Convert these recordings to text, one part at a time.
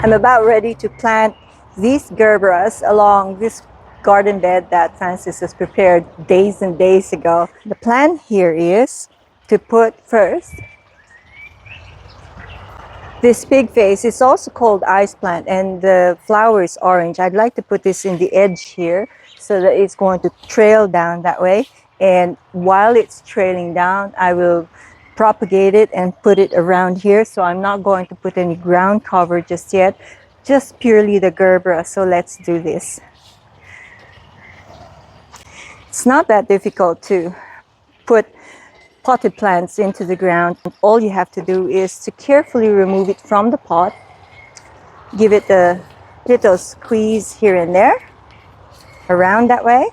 I'm about ready to plant these gerberas along this garden bed that Francis has prepared days and days ago. The plan here is to put first this big vase. Is also called ice plant, and the flower is orange. I'd like to put this in the edge here so that it's going to trail down that way. And while it's trailing down, I will propagate it and put it around here. So I'm not going to put any ground cover just yet, just purely the gerbera. So let's do this. It's not that difficult to put potted plants into the ground. All you have to do is to carefully remove it from the pot, give it a little squeeze here and there, around that way,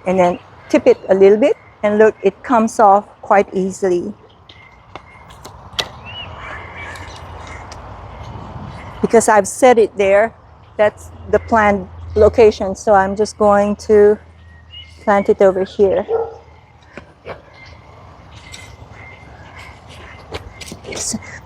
and then tip it a little bit, and look, it comes off quite easily. Because I've set it there, that's the planned location, so I'm just going to plant it over here.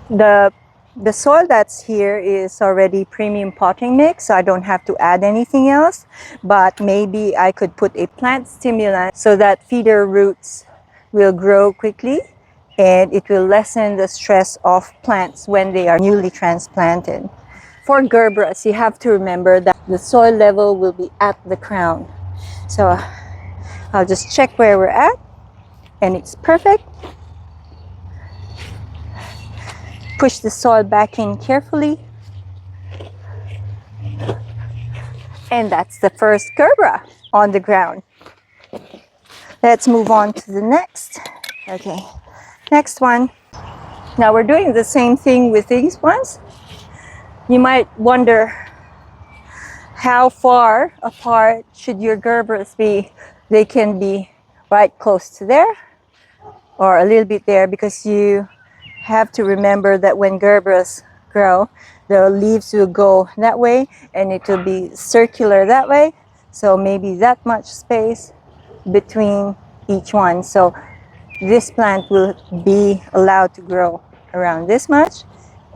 The soil that's here is already premium potting mix, so I don't have to add anything else, but maybe I could put a plant stimulant so that feeder roots will grow quickly and it will lessen the stress of plants when they are newly transplanted. For gerberas, you have to remember that the soil level will be at the crown. So I'll just check where we're at, and it's perfect. Push the soil back in carefully. And that's the first gerbera on the ground. Let's move on to the next. Okay, next one. Now we're doing the same thing with these ones. You might wonder, how far apart should your gerberas be? They can be right close to there or a little bit there, because you have to remember that when gerberas grow, the leaves will go that way and it will be circular that way. So maybe that much space between each one. So this plant will be allowed to grow around this much,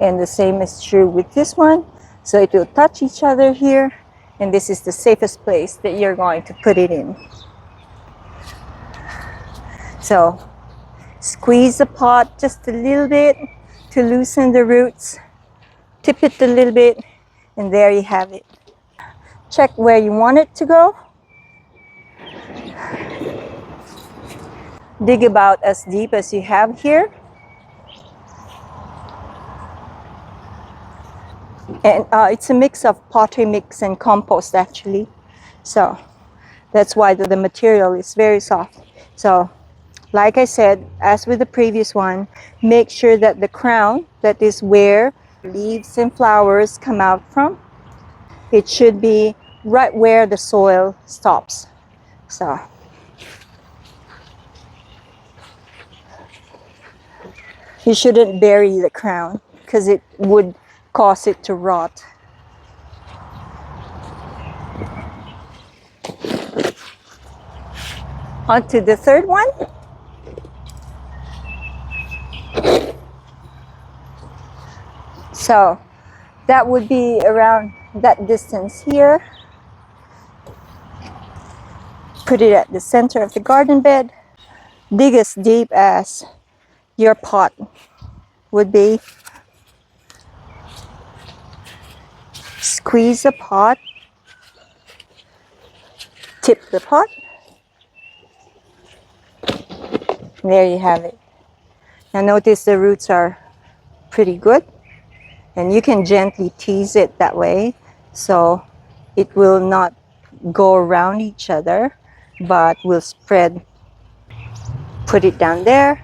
and the same is true with this one. So it will touch each other here, and this is the safest place that you're going to put it in. So squeeze the pot just a little bit to loosen the roots. Tip it a little bit, and there you have it. Check where you want it to go. Dig about as deep as you have here. And it's a mix of pottery mix and compost actually. So that's why the material is very soft. So like I said, as with the previous one, make sure that the crown, that is where leaves and flowers come out from, it should be right where the soil stops. So you shouldn't bury the crown because it would cause it to rot. On to the third one. So that would be around that distance here. Put it at the center of the garden bed. Dig as deep as your pot would be. Squeeze the pot. Tip the pot. There you have it. Now notice the roots are pretty good, and you can gently tease it that way so it will not go around each other but will spread. Put it down there.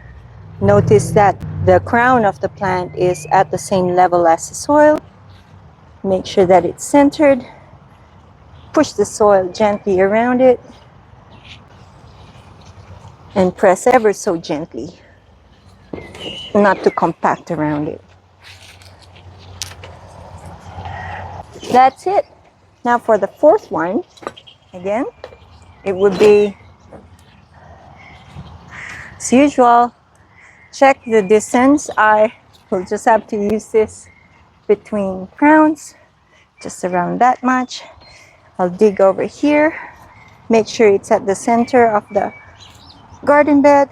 Notice that the crown of the plant is at the same level as the soil. Make sure that it's centered. Push the soil gently around it and press ever so gently, not to compact around it. That's it. Now for the fourth one, again, it would be, as usual, check the distance. I will just have to use this between crowns, just around that much. I'll dig over here, make sure it's at the center of the garden bed,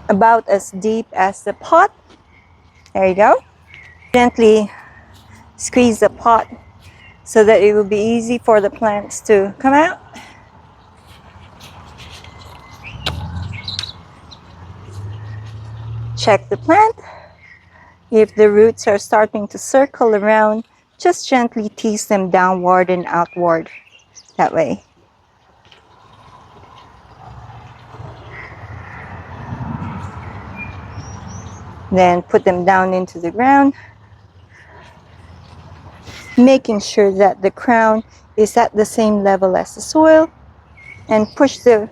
about as deep as the pot. There you go. Gently squeeze the pot so that it will be easy for the plants to come out. Check the plant. If the roots are starting to circle around, just gently tease them downward and outward. That way. Then put them down into the ground, making sure that the crown is at the same level as the soil, and push the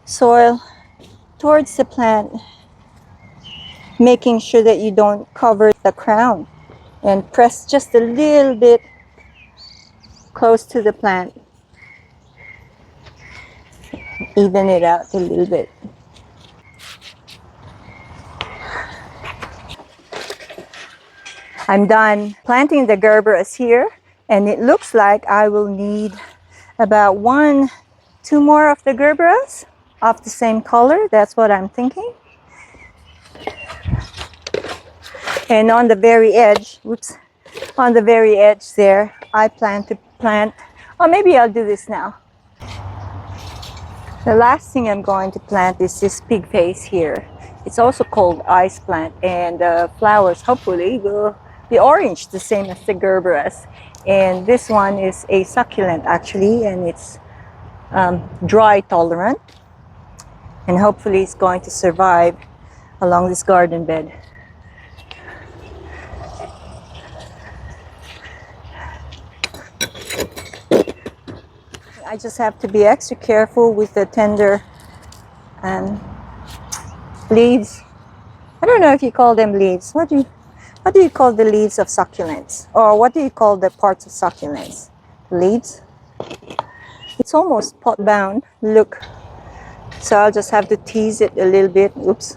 soil towards the plant, making sure that you don't cover the crown, and press just a little bit close to the plant. Even it out a little bit. I'm done planting the gerberas here, and it looks like I will need about 2 more of the gerberas of the same color. That's what I'm thinking. And on the very edge, on the very edge there, I plan to plant, or maybe I'll do this now. The last thing I'm going to plant is this pig face here. It's also called ice plant, and the flowers hopefully will be orange, the same as the gerberas. And this one is a succulent actually, and it's dry tolerant, and hopefully it's going to survive along this garden bed. I just have to be extra careful with the tender leaves. I don't know if you call them leaves. What do you call the leaves of succulents? Or what do you call the parts of succulents? Leaves? It's almost pot bound. Look. So I'll just have to tease it a little bit. Oops.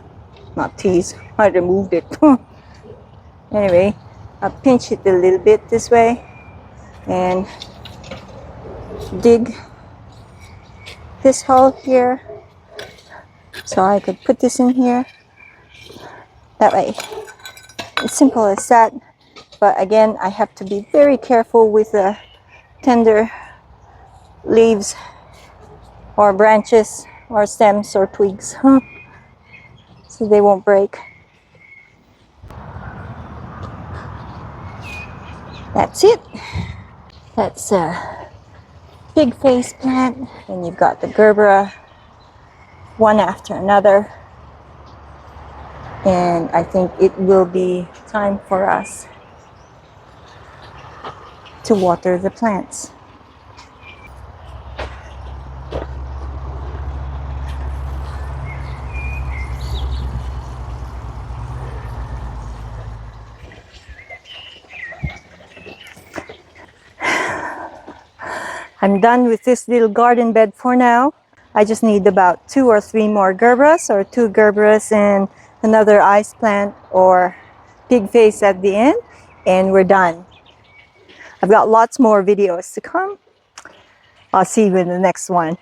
Not tease. I removed it. Anyway, I'll pinch it a little bit this way and dig this hole here so I could put this in here. That way. It's simple as that, but again, I have to be very careful with the tender leaves or branches or stems or twigs, so they won't break. That's it. That's a pig face plant, and you've got the gerbera one after another. And I think it will be time for us to water the plants. I'm done with this little garden bed for now. I just need about 2 or 3 more gerberas, or 2 gerberas and another ice plant or pig face at the end, and we're done. I've got lots more videos to come. I'll see you in the next one.